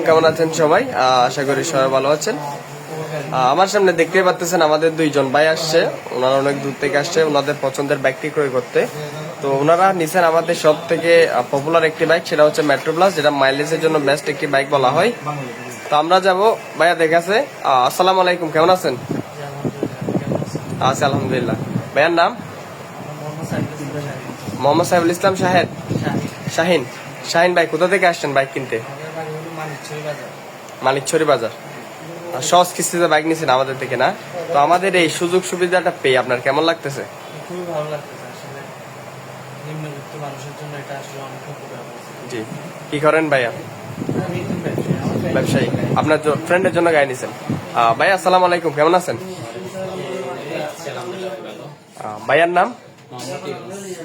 কেমন আছেন সবাই? আশা করি সবাই ভালো আছেন। আমার সামনে দেখতেই পাচ্ছেন আমাদের দুইজন ভাই আসছে, ওনারা অনেক দূর থেকে আসছে ওনাদের পছন্দের বাইকটি ক্রয় করতে। তো ওনারা নিছেন আমাদের সব থেকে পপুলার একটি বাইক, সেটা হচ্ছে মেট্রো প্লাস, যেটা মাইলেজের জন্য বেস্ট একটি বাইক বলা হয়। তো আমরা যাব, ভাইয়া দেখাছে। আসসালামু আলাইকুম, কেমন আছেন? আচ্ছা, আলহামদুলিল্লাহ। ভাইয়ার নাম? মোহাম্মদ সাইফুল ইসলাম শাহিন। শাহিন ভাই, কোথা থেকে আসছেন বাইক কিনতে? মানিকছড়ি বাজার। সহজ কিস্তিতে বাইক নিয়েছেন আমাদের থেকে, না? তো আমাদের এই সুযোগ সুবিধাটা পেয়ে আপনার কেমন লাগতেছে? খুবই ভালো লাগতেছে আসলে। নিম্নবিত্ত মানুষের জন্য এটা আসলে অনেক উপকার। জি। কি করেন ভাইয়া? আমি একজন ব্যবসায়ী। ব্যবসায়ী। আপনার ফ্রেন্ডের জন্য গাড়ি নিয়েছেন। ভাইয়া আসসালামু আলাইকুম, কেমন আছেন? ভাইয়ার নাম?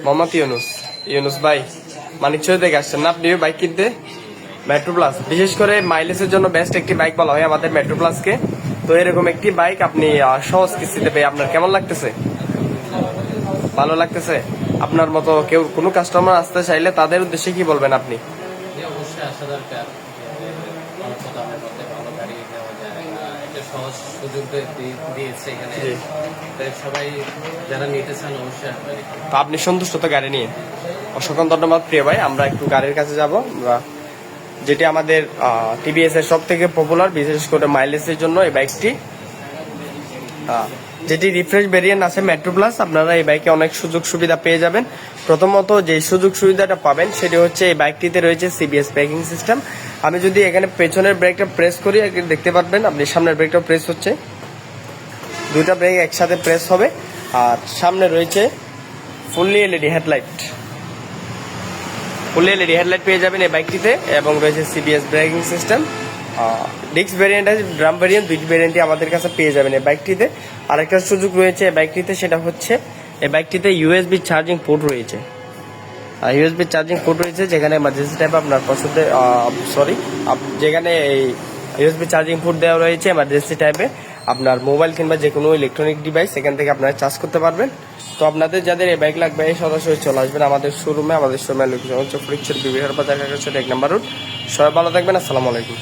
মোহাম্মদ ইউনুস ভাই, মানিকছড়ি থেকে আসছেন না আপনি বাইক কিনতে? মেট্রো প্লাস, বিশেষ করে মাইলেজের জন্য বেস্ট একটি বাইক বলা হয় আমাদের মেট্রো প্লাসকে। তো এরকম একটি বাইক আপনি সহজ কিস্তিতে পেয়ে আপনার কেমন লাগতেছে? ভালো লাগতেছে। আপনার মতো কেউ কোনো কাস্টমার আসতে চাইলে তাদের উদ্দেশ্যে কি বলবেন আপনি? অবশ্যই আসা দরকার, অল্প দামের মধ্যে ভালো গাড়ি দেওয়া যায়, এটা সহজ সুযোগ দিয়েছে এখানে। তাই সবাই যারা নিতে চান অবশ্যই আসবেন। তো আপনি সন্তুষ্ট তো গাড়ি নিয়ে? অসংখ্য ধন্যবাদ প্রিয় ভাই। আমরা একটু গাড়ির কাছে যাব, যেটি আমাদের টিভিএস এর সব থেকে পপুলার, বিশেষ করে মাইলেজের জন্য এই বাইকটি, যেটি রিফ্রেশ ভেরিয়েন্ট আছে মেট্রো প্লাস। আপনারা এই বাইকে অনেক সুযোগ সুবিধা পেয়ে যাবেন। প্রথমত যে সুযোগ সুবিধাটা পাবেন সেটি হচ্ছে এই বাইকটিতে রয়েছে সিবিএস ব্রেকিং সিস্টেম। আমি যদি এখানে পেছনের ব্রেকটা প্রেস করি, দেখতে পারবেন আপনি সামনের ব্রেকটা প্রেস হচ্ছে, দুইটা ব্রেক একসাথে প্রেস হবে। আর সামনে রয়েছে ফুললি এলইডি হেডলাইট, পেয়ে যাবেন এই বাইকটিতে, এবং রয়েছে CBS braking system. Disc variant আছে, ড্রাম ভ্যারিয়েন্ট, দুইটি ভ্যারিয়েন্টই আমাদের কাছে পেয়ে যাবেন এই বাইকটিতে। আরেকটা সুযোগ রয়েছে এই বাইকটিতে, সেটা হচ্ছে এই বাইকটিতে ইউএসবি চার্জিং পোর্ট রয়েছে। যেখানে এমার্জেন্সি টাইপ আপনার পছন্দের যেখানে এই ইউএসবি চার্জিং পোর্ট দেওয়া রয়েছে এমার্জেন্সি টাইপে, আপনার মোবাইল কিংবা যে কোনো ইলেকট্রনিক ডিভাইস এখান থেকে আপনারা চার্জ করতে পারবেন। তো আপনাদের যাদের এই বাইক লাগবে সরাসরি চলে আসবেন আমাদের শোরুমে। লোকেশন হচ্ছে ফরিদপুর বিবিহার বাজার, 1 নম্বর রোড। সবাই ভালো থাকবেন, আসসালামু আলাইকুম।